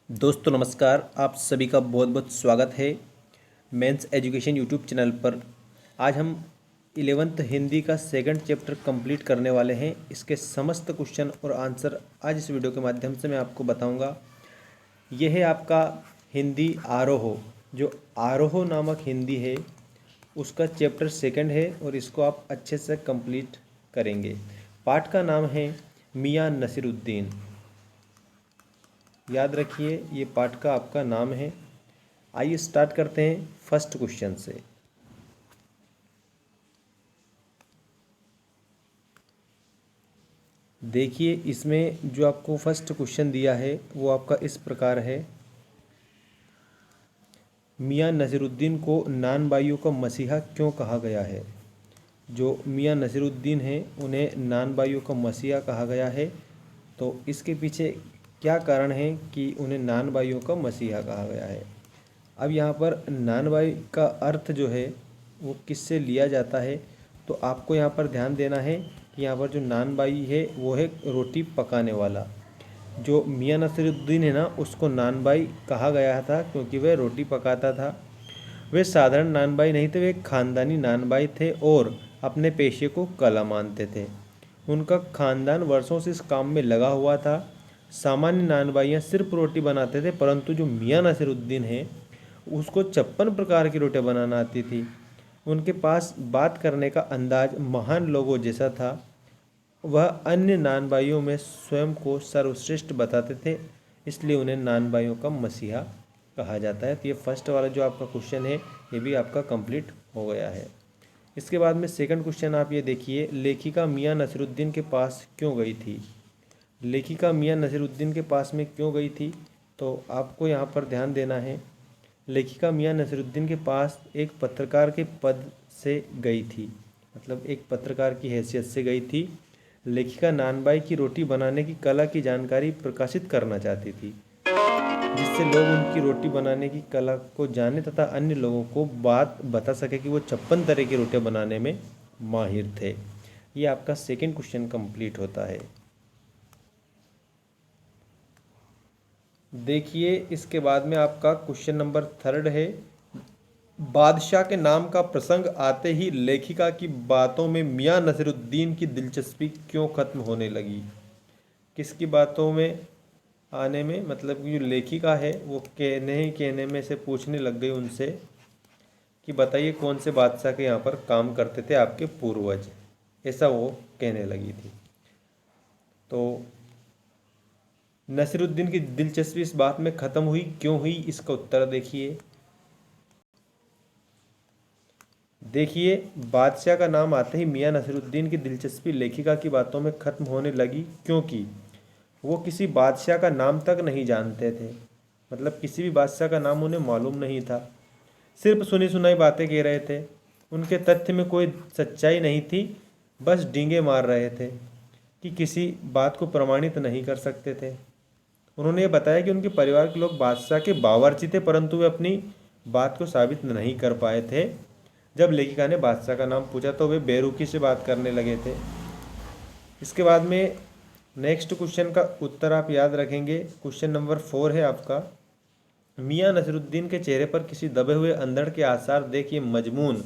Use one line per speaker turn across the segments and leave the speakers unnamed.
दोस्तों नमस्कार, आप सभी का बहुत बहुत स्वागत है मेंस एजुकेशन यूट्यूब चैनल पर। आज हम 11th हिंदी का सेकंड चैप्टर कंप्लीट करने वाले हैं। इसके समस्त क्वेश्चन और आंसर आज इस वीडियो के माध्यम से मैं आपको बताऊंगा। यह है आपका हिंदी आरोह। जो आरोह नामक हिंदी है उसका चैप्टर सेकंड है और इसको आप अच्छे से कंप्लीट करेंगे। पाठ का नाम है मियाँ नसीरुद्दीन। याद रखिए ये पाठ का आपका नाम है। आइए स्टार्ट करते हैं फर्स्ट क्वेश्चन से। देखिए इसमें जो आपको फर्स्ट क्वेश्चन दिया है वो आपका इस प्रकार है। मियाँ नसीरुद्दीन को नान बाइयों का मसीहा क्यों कहा गया है। जो मियाँ नसीरुद्दीन हैं उन्हें नान बाइयों का मसीहा कहा गया है। तो इसके पीछे क्या कारण है कि उन्हें नान बाइयों का मसीहा कहा गया है। अब यहाँ पर नान बाई का अर्थ जो है वो किससे लिया जाता है, तो आपको यहाँ पर ध्यान देना है कि यहाँ पर जो नान बाई है वो है रोटी पकाने वाला। जो मियाँ नसीरुद्दीन है ना उसको नान बाई कहा गया था क्योंकि वह रोटी पकाता था। वे साधारण नान बाई नहीं थे, वे एक खानदानी नान बाई थे और अपने पेशे को कला मानते थे। उनका खानदान वर्षों से इस काम में लगा हुआ था। सामान्य नान बाइयाँ सिर्फ रोटी बनाते थे, परंतु जो मियाँ नसीरुद्दीन है उसको 56 प्रकार की रोटियां बनाना आती थी। उनके पास बात करने का अंदाज महान लोगों जैसा था। वह अन्य नान भाइयों में स्वयं को सर्वश्रेष्ठ बताते थे, इसलिए उन्हें नान भाइयों का मसीहा कहा जाता है। तो ये फर्स्ट वाला जो आपका क्वेश्चन है ये भी आपका कंप्लीट हो गया है। इसके बाद में सेकंड क्वेश्चन आप ये देखिए, लेखिका मियाँ नसीरुद्दीन के पास क्यों गई थी। लेखिका मियाँ नसीरुद्दीन के पास में क्यों गई थी, तो आपको यहाँ पर ध्यान देना है। लेखिका मियाँ नसीरुद्दीन के पास एक पत्रकार के पद से गई थी, मतलब एक पत्रकार की हैसियत से गई थी। लेखिका नानबाई की रोटी बनाने की कला की जानकारी प्रकाशित करना चाहती थी, जिससे लोग उनकी रोटी बनाने की कला को जाने तथा अन्य लोगों को बात बता सके कि वो 56 तरह की रोटियां बनाने में माहिर थे। ये आपका सेकंड क्वेश्चन कंप्लीट होता है। देखिए इसके बाद में आपका क्वेश्चन नंबर थर्ड है। बादशाह के नाम का प्रसंग आते ही लेखिका की बातों में मियाँ नसीरुद्दीन की दिलचस्पी क्यों खत्म होने लगी। किसकी बातों में आने में, मतलब कि जो लेखिका है वो कहने में से पूछने लग गई उनसे कि बताइए कौन से बादशाह के यहाँ पर काम करते थे आपके पूर्वज, ऐसा वो कहने लगी थी। तो नसीरुद्दीन की दिलचस्पी इस बात में ख़त्म हुई, क्यों हुई, इसका उत्तर देखिए। देखिए बादशाह का नाम आते ही मियाँ नसीरुद्दीन की दिलचस्पी लेखिका की बातों में ख़त्म होने लगी, क्योंकि वो किसी बादशाह का नाम तक नहीं जानते थे। मतलब किसी भी बादशाह का नाम उन्हें मालूम नहीं था, सिर्फ सुनी सुनाई बातें कह रहे थे। उनके तथ्य में कोई सच्चाई नहीं थी, बस डींगे मार रहे थे कि किसी बात को प्रमाणित नहीं कर सकते थे। उन्होंने ये बताया कि उनके परिवार के लोग बादशाह के बावर्ची थे, परंतु वे अपनी बात को साबित नहीं कर पाए थे। जब लेखिका ने बादशाह का नाम पूछा तो वे बेरुखी से बात करने लगे थे। इसके बाद में नेक्स्ट क्वेश्चन का उत्तर आप याद रखेंगे। क्वेश्चन नंबर 4 है आपका, मियाँ नसीरुद्दीन के चेहरे पर किसी दबे हुए अंधड़ के आसार देख ये मजमून,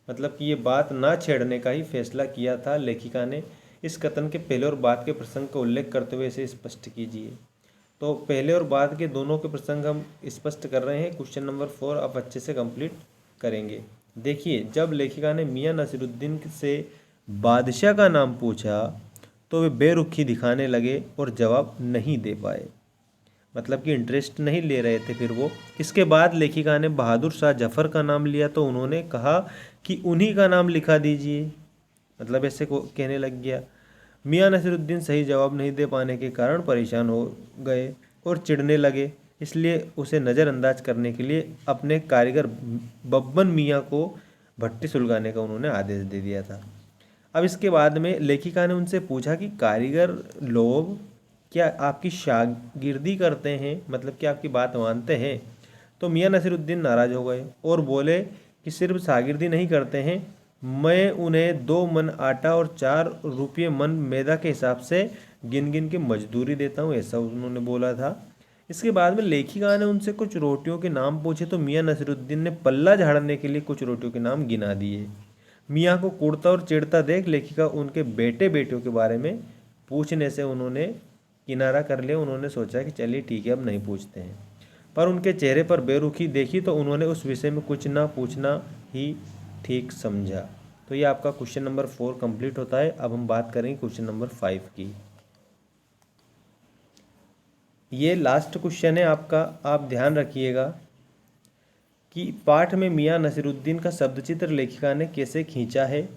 मतलब कि ये बात ना छेड़ने का ही फैसला किया था लेखिका ने। इस कथन के पहले और बाद के प्रसंग का उल्लेख करते हुए इसे स्पष्ट कीजिए। तो पहले और बाद के दोनों के प्रसंग हम स्पष्ट कर रहे हैं। क्वेश्चन नंबर 4 आप अच्छे से कंप्लीट करेंगे। देखिए जब लेखिका ने मियाँ नसीरुद्दीन से बादशाह का नाम पूछा तो वे बेरुखी दिखाने लगे और जवाब नहीं दे पाए, मतलब कि इंटरेस्ट नहीं ले रहे थे फिर वो। इसके बाद लेखिका ने बहादुर शाह जफ़र का नाम लिया तो उन्होंने कहा कि उन्हीं का नाम लिखा दीजिए, मतलब ऐसे को कहने लग गया। मियाँ नसीरुद्दीन सही जवाब नहीं दे पाने के कारण परेशान हो गए और चिढ़ने लगे, इसलिए उसे नज़रअंदाज करने के लिए अपने कारीगर बब्बन मियाँ को भट्टी सुलगाने का उन्होंने आदेश दे दिया था। अब इसके बाद में लेखिका ने उनसे पूछा कि कारीगर लोग क्या आपकी शागिर्दी करते हैं, मतलब कि आपकी बात मानते हैं। तो मियाँ नसीरुद्दीन नाराज़ हो गए और बोले कि सिर्फ शागिर्दी नहीं करते हैं, मैं उन्हें 2 मन आटा और 4 रुपये मन मैदा के हिसाब से गिन गिन के मजदूरी देता हूँ, ऐसा उन्होंने बोला था। इसके बाद में लेखिका ने उनसे कुछ रोटियों के नाम पूछे तो मियाँ नसीरुद्दीन ने पल्ला झाड़ने के लिए कुछ रोटियों के नाम गिना दिए। मियाँ को कुड़ता और चिढ़ता देख लेखिका उनके बेटे बेटियों के बारे में पूछने से उन्होंने किनारा कर लिया। उन्होंने सोचा कि चलिए ठीक है, अब नहीं पूछते हैं, पर उनके चेहरे पर बेरुखी देखी तो उन्होंने उस विषय में कुछ ना पूछना ही ठीक समझा। तो ये आपका क्वेश्चन नंबर 4 कंप्लीट होता है। अब हम बात करेंगे क्वेश्चन नंबर 5 की। ये लास्ट क्वेश्चन है आपका, आप ध्यान रखिएगा कि पाठ में मियाँ नसीरुद्दीन का शब्दचित्र लेखिका ने कैसे खींचा है।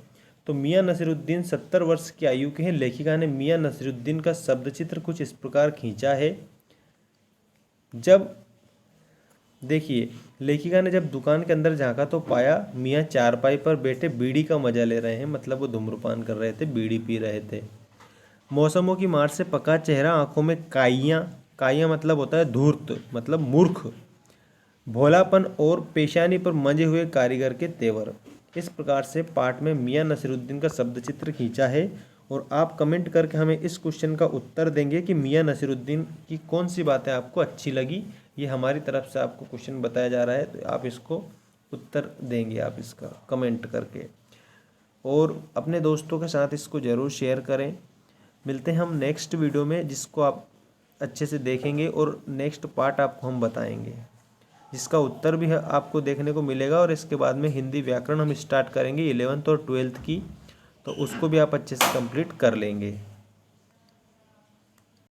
तो मियाँ नसीरुद्दीन 70 वर्ष की आयु के हैं। लेखिका ने मियाँ नसीरुद्दीन का शब्दचित्र कुछ इस प्रकार खींचा है। जब देखिए, लेखिका ने जब दुकान के अंदर झांका तो पाया मियाँ चारपाई पर बैठे बीड़ी का मजा ले रहे हैं, मतलब वो धूम्रपान कर रहे थे, बीड़ी पी रहे थे। मौसमों की मार से पका चेहरा, आंखों में काइयाँ, काइयाँ मतलब होता है धूर्त, मतलब मूर्ख, भोलापन और पेशानी पर मंजे हुए कारीगर के तेवर। इस प्रकार से पाठ में मियाँ नसीरुद्दीन का शब्दचित्र खींचा है। और आप कमेंट करके हमें इस क्वेश्चन का उत्तर देंगे कि मियाँ नसीरुद्दीन की कौन सी बातें आपको अच्छी लगी। ये हमारी तरफ से आपको क्वेश्चन बताया जा रहा है, तो आप इसको उत्तर देंगे आप इसका कमेंट करके, और अपने दोस्तों के साथ इसको ज़रूर शेयर करें। मिलते हैं हम नेक्स्ट वीडियो में, जिसको आप अच्छे से देखेंगे और नेक्स्ट पार्ट आपको हम बताएंगे, जिसका उत्तर भी आपको देखने को मिलेगा। और इसके बाद में हिंदी व्याकरण हम स्टार्ट करेंगे 11th और 12th की, तो उसको भी आप अच्छे से कंप्लीट कर लेंगे।